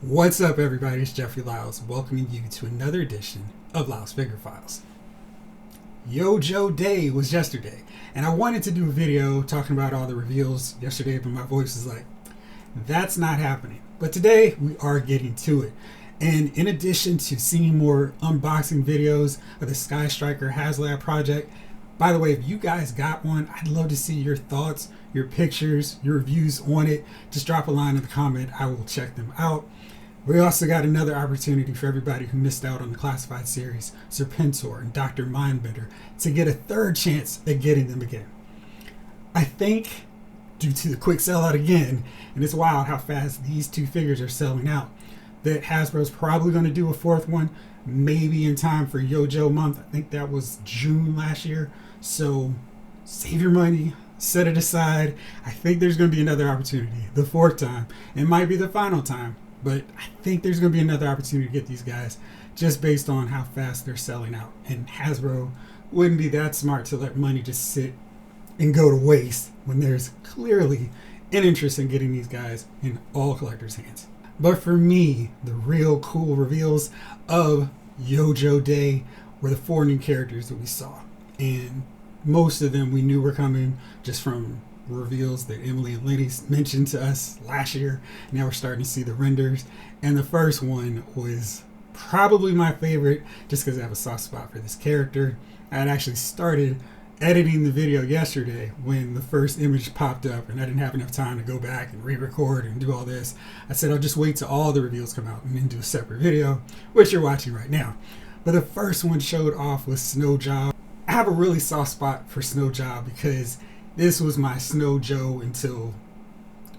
What's up, everybody? It's Jeffrey Lyles, welcoming you to another edition of Lyles Figure Files. Yo-Jo Day was yesterday, and I wanted to do a video talking about all the reveals yesterday, but my voice is like, that's not happening. But today, we are getting to it. And in addition to seeing more unboxing videos of the Sky Striker HasLab project, by the way, if you guys got one, I'd love to see your thoughts, your pictures, your reviews on it. Just drop a line in the comment. I will check them out. We also got another opportunity for everybody who missed out on the classified series, Serpentor and Dr. Mindbender, to get a third chance at getting them again. I think, due to the quick sellout again, and it's wild how fast these two figures are selling out, that Hasbro's probably going to do a fourth one, maybe in time for Yo-Jo month. I think that was June last year. So save your money, set it aside. I think there's going to be another opportunity, the fourth time. It might be the final time, but I think there's going to be another opportunity to get these guys just based on how fast they're selling out. And Hasbro wouldn't be that smart to let money just sit and go to waste when there's clearly an interest in getting these guys in all collectors' hands. But for me, the real cool reveals of Yo-Jo Day were the 4 new characters that we saw. And most of them we knew were coming just from reveals that Emily and Lenny mentioned to us last year. Now we're starting to see the renders. And the first one was probably my favorite just because I have a soft spot for this character. I had actually started editing the video yesterday when the first image popped up and I didn't have enough time to go back and re-record and do all this. I said I'll just wait till all the reveals come out and then do a separate video, which you're watching right now. But the first one showed off with Snow Job. I have a really soft spot for Snow Job because this was my Snow Joe until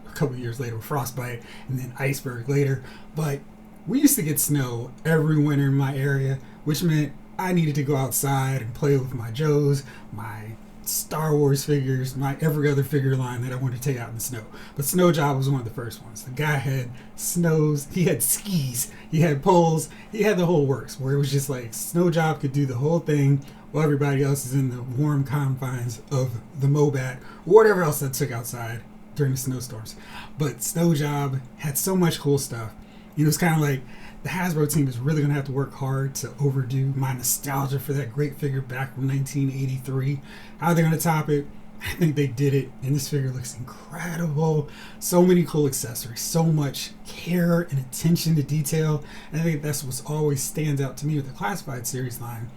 a couple years later with Frostbite and then Iceberg later. But we used to get snow every winter in my area, which meant I needed to go outside and play with my Joes, my Star Wars figures, my every other figure line that I wanted to take out in the snow. But Snow Job was one of the first ones. The guy had snows, he had skis, he had poles, he had the whole works, where it was just like Snow Job could do the whole thing while everybody else is in the warm confines of the Mobat, or whatever else that took outside during the snowstorms. But Snow Job had so much cool stuff. It was kind of like the Hasbro team is really going to have to work hard to overdo my nostalgia for that great figure back from 1983. How they're going to top it? I think they did it, and this figure looks incredible. So many cool accessories, so much care and attention to detail. And I think that's what always stands out to me with the Classified series line.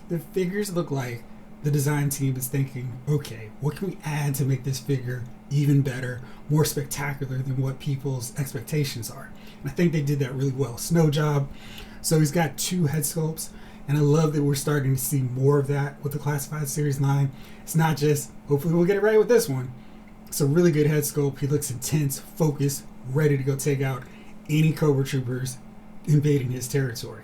The figures look like the design team is thinking, okay, what can we add to make this figure even better, more spectacular than what people's expectations are? And I think they did that really well. Snow Job, so he's got 2 head sculpts, and I love that we're starting to see more of that with the Classified series line. It's not just, hopefully we'll get it right with this one. It's a really good head sculpt. He looks intense, focused, ready to go take out any Cobra Troopers invading his territory.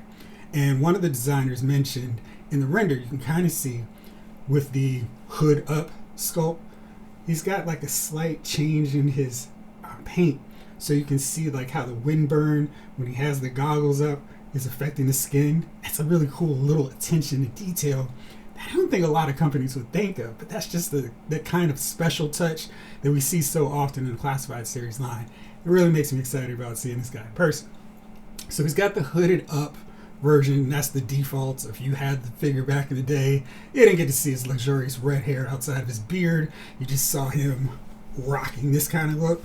And one of the designers mentioned in the render, you can kind of see with the hood up sculpt, he's got like a slight change in his paint. So you can see like how the wind burn when he has the goggles up is affecting the skin. That's a really cool little attention to detail that I don't think a lot of companies would think of, but that's just the kind of special touch that we see so often in the Classified series line. It really makes me excited about seeing this guy in person. So he's got the hooded up version. That's the default. So if you had the figure back in the day, you didn't get to see his luxurious red hair outside of his beard. You just saw him rocking this kind of look.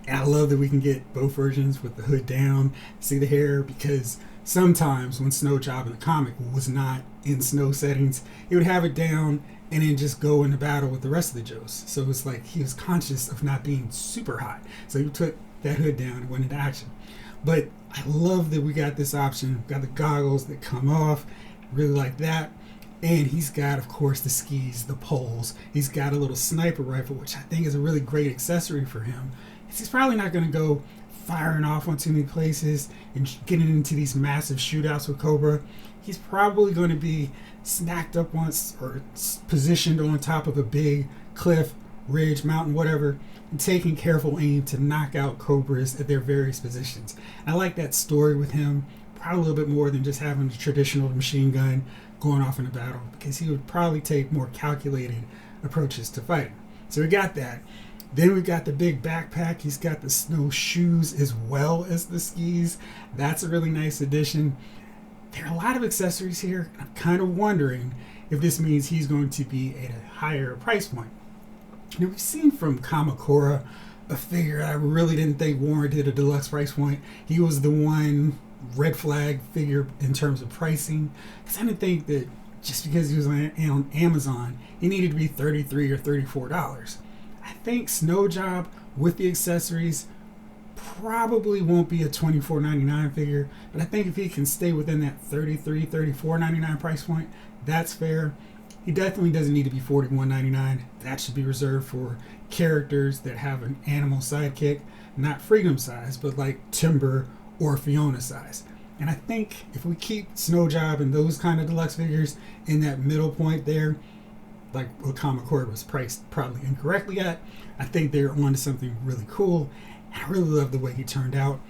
And I love that we can get both versions with the hood down, see the hair, because sometimes when Snow Job in the comic was not in snow settings, he would have it down and then just go into battle with the rest of the Joes. So it's like he was conscious of not being super hot. So he took that hood down and went into action. But I love that we got this option. We've got the goggles that come off. Really like that. And he's got, of course, the skis, the poles. He's got a little sniper rifle, which I think is a really great accessory for him. He's probably not going to go firing off on too many places and getting into these massive shootouts with Cobra. He's probably going to be snacked up once or positioned on top of a big cliff, ridge, mountain, whatever, and taking careful aim to knock out Cobras at their various positions. I like that story with him, probably a little bit more than just having a traditional machine gun going off in a battle, because he would probably take more calculated approaches to fighting. So we got that. Then we've got the big backpack. He's got the snow shoes as well as the skis. That's a really nice addition. There are a lot of accessories here. I'm kind of wondering if this means he's going to be at a higher price point. Now, we've seen from Kamakura a figure I really didn't think warranted a deluxe price point. He was the one red flag figure in terms of pricing, because I didn't think that just because he was on Amazon, he needed to be $33 or $34. I think Snow Job with the accessories probably won't be a $24.99 figure, but I think if he can stay within that $33, $34.99 price point, that's fair. He definitely doesn't need to be $41.99. That should be reserved for characters that have an animal sidekick, not Freedom size, but like Timber or Fiona size. And I think if we keep Snow Job and those kind of deluxe figures in that middle point there, like what Kamakura was priced probably incorrectly at, I think they're onto something really cool. And I really love the way he turned out.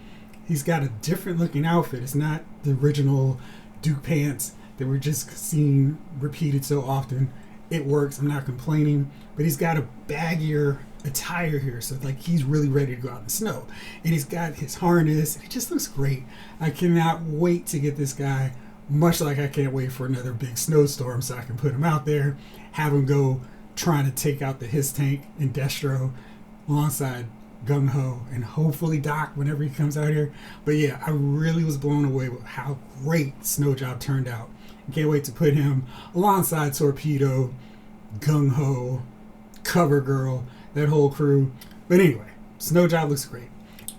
He's got a different looking outfit. It's not the original Duke pants that we're just seeing repeated so often. It works, I'm not complaining, but he's got a baggier attire here, so like he's really ready to go out in the snow. And he's got his harness, and it just looks great. I cannot wait to get this guy, much like I can't wait for another big snowstorm so I can put him out there, have him go trying to take out the His Tank and Destro alongside Gung Ho and hopefully Doc whenever he comes out here. But yeah, I really was blown away with how great Snow Job turned out. I can't wait to put him alongside Torpedo, Gung Ho, Cover Girl, that whole crew. But anyway, Snow Job looks great.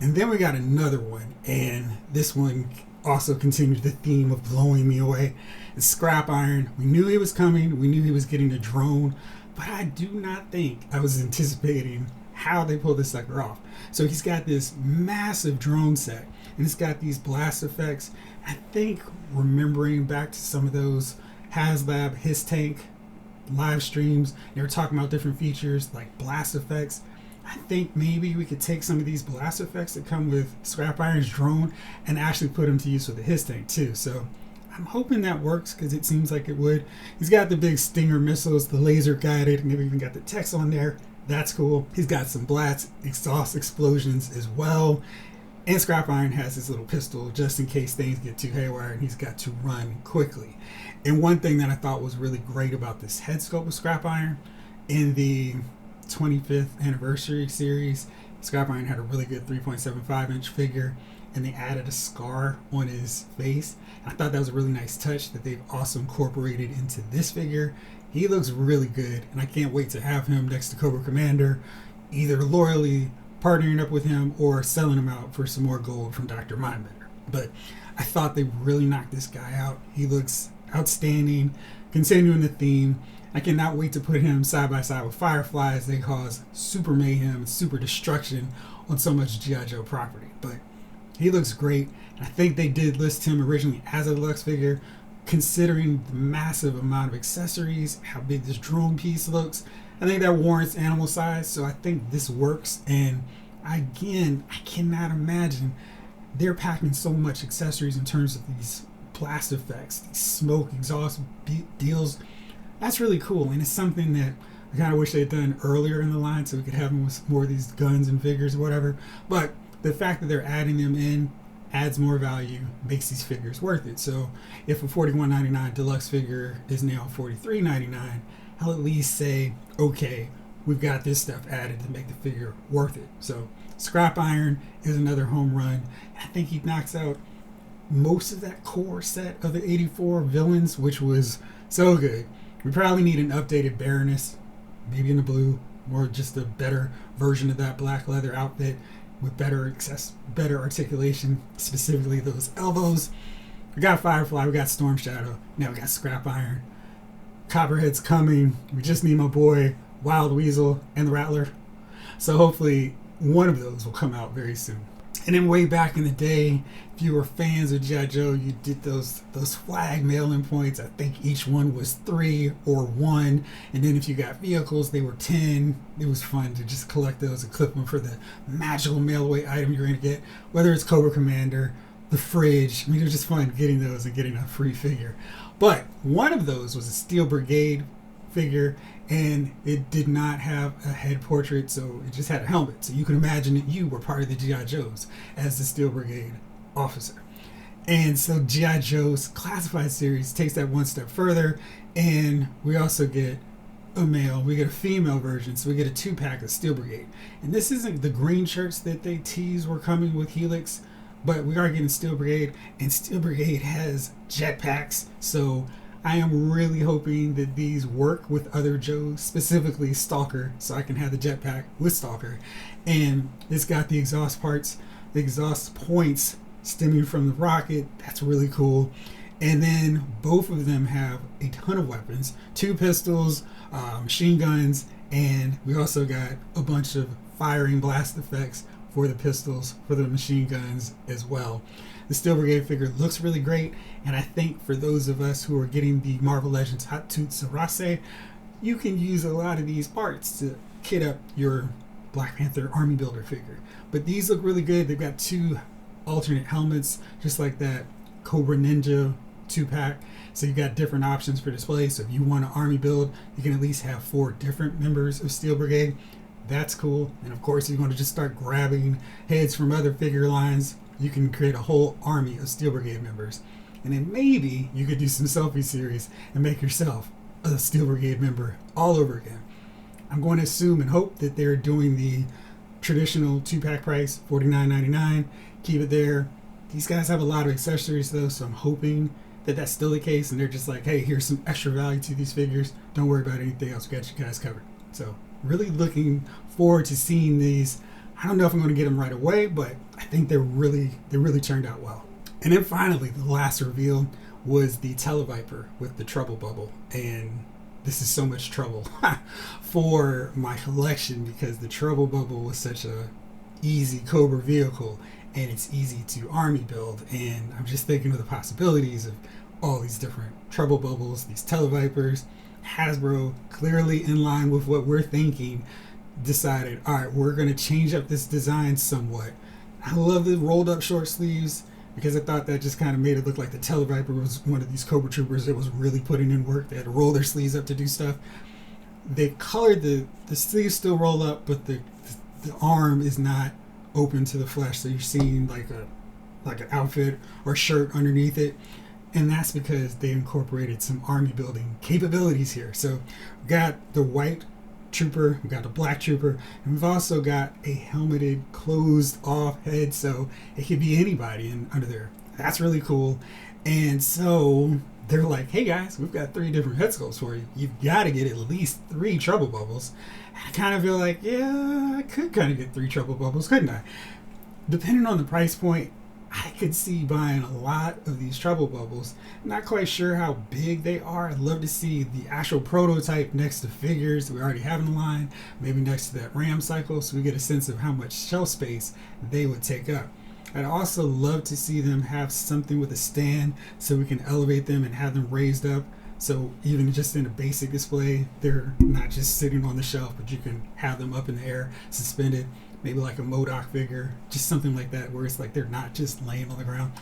And then we got another one, and this one also continued the theme of blowing me away. It's Scrap Iron. We knew he was coming. We knew he was getting a drone, but I do not think I was anticipating how they pull this sucker off. So he's got this massive drone set, and it's got these blast effects. I think remembering back to some of those HasLab His Tank live streams, they were talking about different features like blast effects. I think maybe we could take some of these blast effects that come with Scrap Iron's drone and actually put them to use with the His Tank too. So I'm hoping that works because it seems like it would. He's got the big Stinger missiles, the laser guided, and they've even got the text on there. That's cool. He's got some blast exhaust explosions as well. And Scrap Iron has his little pistol just in case things get too haywire and he's got to run quickly. And one thing that I thought was really great about this head sculpt with Scrap Iron, in the 25th anniversary series, Scrap Iron had a really good 3.75 inch figure, and they added a scar on his face. And I thought that was a really nice touch that they've also incorporated into this figure. He looks really good, and I can't wait to have him next to Cobra Commander, either loyally partnering up with him or selling him out for some more gold from Dr. Mindbender. But I thought they really knocked this guy out. He looks outstanding, continuing the theme. I cannot wait to put him side by side with Firefly as they cause super mayhem and super destruction on so much G.I. Joe property. But he looks great. I think they did list him originally as a deluxe figure, considering the massive amount of accessories, how big this drone piece looks. I think that warrants animal size, so I think this works. And again, I cannot imagine they're packing so much accessories in terms of these blast effects, these smoke exhaust deals. That's really cool, and it's something that I kind of wish they'd done earlier in the line so we could have them with more of these guns and figures or whatever. But the fact that they're adding them in adds more value, makes these figures worth it. So if a $41.99 deluxe figure is now $43.99, I'll at least say, okay, we've got this stuff added to make the figure worth it. So Scrap Iron is another home run. I think he knocks out most of that core set of the 84 villains, which was so good. We probably need an updated Baroness, maybe in the blue, or just a better version of that black leather outfit with better articulation, specifically those elbows. We got Firefly, we got Storm Shadow, now we got Scrap Iron. Copperhead's coming. We just need my boy Wild Weasel and the Rattler. So hopefully one of those will come out very soon. And then way back in the day, if you were fans of G.I. Joe, you did those flag mail-in points. I think each one was 3 or 1. And then if you got vehicles, they were 10. It was fun to just collect those and clip them for the magical mail-away item you're going to get. Whether it's Cobra Commander, the fridge. I mean, it was just fun getting those and getting a free figure. But one of those was a Steel Brigade figure, and it did not have a head portrait, so it just had a helmet. So you can imagine that you were part of the G.I. Joes as the Steel Brigade officer. And so G.I. Joe's Classified series takes that one step further, and we also get we get a female version, so we get a 2-pack of Steel Brigade. And this isn't the green shirts that they teased were coming with Helix, but we are getting Steel Brigade, and Steel Brigade has jetpacks, so I am really hoping that these work with other Joes, specifically Stalker, so I can have the jetpack with Stalker. And it's got the exhaust points stemming from the rocket. That's really cool. And then both of them have a ton of weapons, 2 pistols, machine guns, and we also got a bunch of firing blast effects for the pistols, for the machine guns as well. The Steel Brigade figure looks really great, and I think for those of us who are getting the Marvel Legends Hot Toot Sarase, you can use a lot of these parts to kit up your Black Panther Army Builder figure. But these look really good. They've got 2 alternate helmets, just like that Cobra Ninja 2-pack. So you've got different options for display. So if you want an army build, you can at least have 4 different members of Steel Brigade. That's cool. And of course, you're going to just start grabbing heads from other figure lines. You can create a whole army of Steel Brigade members. And then maybe you could do some selfie series and make yourself a Steel Brigade member all over again. I'm going to assume and hope that they're doing the traditional 2-pack price, $49.99. Keep it there. These guys have a lot of accessories though, so I'm hoping that that's still the case, and they're just like, hey, here's some extra value to these figures. Don't worry about anything else. We got you guys covered. So really looking forward to seeing these. I don't know if I'm going to get them right away, but I think they really turned out well. And then finally, the last reveal was the Tele-Viper with the trouble bubble. And this is so much trouble for my collection because the trouble bubble was such a easy Cobra vehicle, and it's easy to army build. And I'm just thinking of the possibilities of all these different trouble bubbles, these Tele-Vipers. Hasbro, clearly in line with what we're thinking, decided, all right, we're going to change up this design somewhat. I love the rolled up short sleeves because I thought that just kind of made it look like the Tele-Viper was one of these Cobra Troopers that was really putting in work. They had to roll their sleeves up to do stuff. They colored the sleeves still roll up, but the arm is not open to the flesh, so you're seeing like an outfit or shirt underneath it. And that's because they incorporated some army building capabilities here. So we've got the white trooper, we've got the black trooper, and we've also got a helmeted, closed off head, so it could be anybody under there. That's really cool. And so they're like, hey guys, we've got 3 different head sculpts for you. You've got to get at least 3 trouble bubbles. I kind of feel like, yeah, I could kind of get 3 trouble bubbles, couldn't I? Depending on the price point, I could see buying a lot of these trouble bubbles. Not quite sure how big they are. I'd love to see the actual prototype next to figures we already have in the line, maybe next to that RAM cycle, so we get a sense of how much shelf space they would take up. I'd also love to see them have something with a stand so we can elevate them and have them raised up. So even just in a basic display, they're not just sitting on the shelf, but you can have them up in the air, suspended. Maybe like a MODOK figure, just something like that, where it's like they're not just laying on the ground.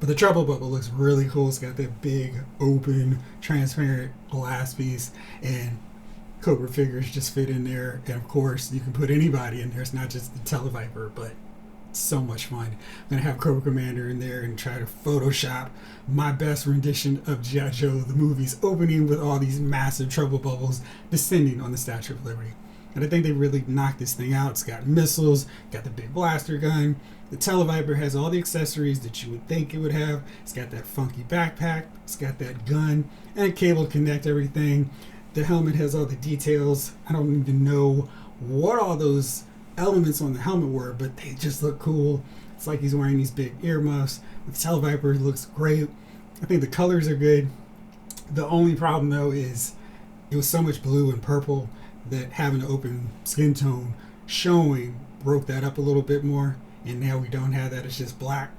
But the trouble bubble looks really cool. It's got that big, open, transparent glass piece, and Cobra figures just fit in there. And of course, you can put anybody in there. It's not just the Tele-Viper, but it's so much fun. I'm going to have Cobra Commander in there and try to Photoshop my best rendition of G.I. Joe, the movie's opening with all these massive trouble bubbles descending on the Statue of Liberty. And I think they really knocked this thing out. It's got missiles, got the big blaster gun. The Tele-Viper has all the accessories that you would think it would have. It's got that funky backpack. It's got that gun and a cable to connect everything. The helmet has all the details. I don't even know what all those elements on the helmet were, but they just look cool. It's like he's wearing these big earmuffs. The Tele-Viper looks great. I think the colors are good. The only problem though is it was so much blue and purple that having an open skin tone showing broke that up a little bit more, and now we don't have that. It's just black.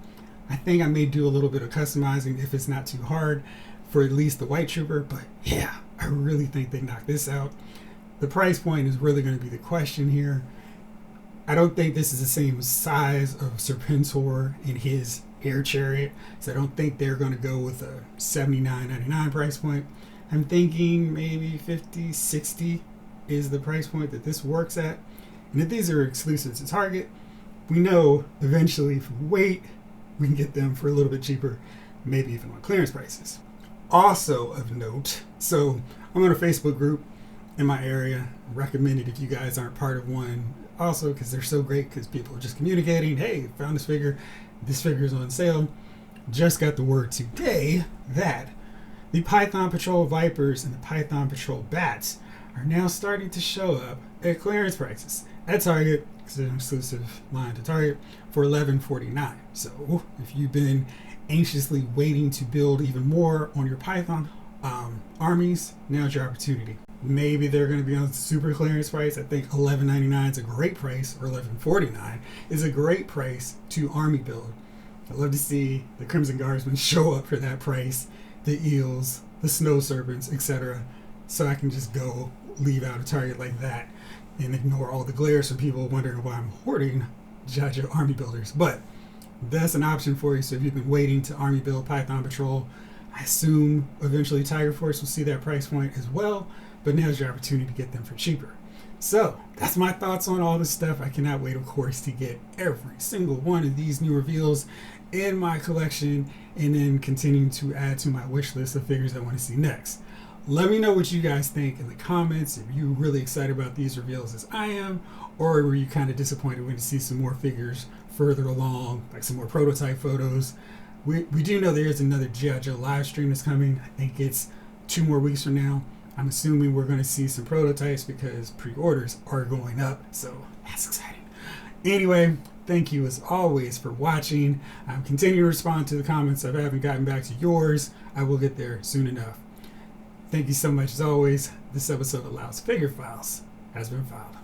I think I may do a little bit of customizing if it's not too hard for at least the white trooper, but yeah, I really think they knocked this out. The price point is really going to be the question here. I don't think this is the same size of Serpentor in his air chariot, so I don't think they're going to go with a $79.99 price point. I'm thinking maybe 50, 60 is the price point that this works at. And if these are exclusive to Target, we know eventually if we wait, we can get them for a little bit cheaper, maybe even on clearance prices. Also of note, so I'm on a Facebook group in my area. Recommend it if you guys aren't part of one. Also, because they're so great, because people are just communicating, hey, found this figure is on sale. Just got the word today that the Python Patrol Vipers and the Python Patrol Bats are now starting to show up at clearance prices at Target, because it's an exclusive line to Target, for $11.49. So if you've been anxiously waiting to build even more on your Python armies, now's your opportunity. Maybe they're going to be on super clearance price. I think $11.99 is a great price, or $11.49 is a great price to army build. I'd love to see the Crimson Guardsmen show up for that price, the eels, the snow serpents, etc. So I can just go leave out a Target like that and ignore all the glares from people wondering why I'm hoarding G.I. Joe army builders. But that's an option for you. So if you've been waiting to army build Python Patrol, I assume eventually Tiger Force will see that price point as well. But now's your opportunity to get them for cheaper. So that's my thoughts on all this stuff. I cannot wait, of course, to get every single one of these new reveals in my collection, and then continuing to add to my wish list of figures I want to see next. Let me know what you guys think in the comments. If you're really excited about these reveals as I am, or were you kind of disappointed when you see some more figures further along, like some more prototype photos. We do know there is another G.I. Joe live stream that's coming. I think it's 2 more weeks from now. I'm assuming we're going to see some prototypes because pre-orders are going up, so that's exciting. Anyway, thank you as always for watching. I'm continuing to respond to the comments. If I haven't gotten back to yours, I will get there soon enough. Thank you so much as always. This episode of Loud's Figure Files has been filed.